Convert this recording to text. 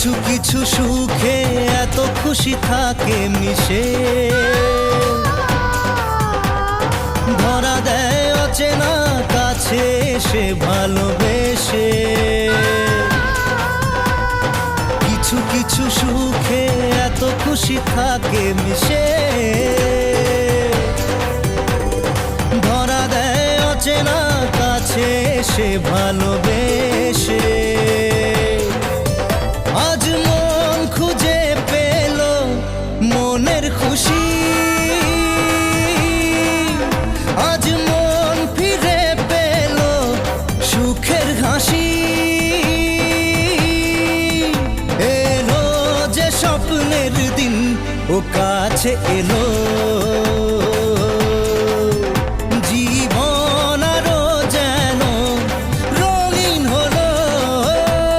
কিছু কিছু সুখে এত খুশি থাকে মিশে, ধরা দেয় অচেনা কাছে এসে ভালোবেসে। কিছু কিছু সুখে এত খুশি থাকে মিশে, ধরা দেয় অচেনা কাছে এসে ভালোবেসে। আজ মন খুঁজে পেল মনের খুশি, আজ মন ফিরে পেল সুখের হাসি। এলো যে স্বপ্নের দিন ও কাছে এলো।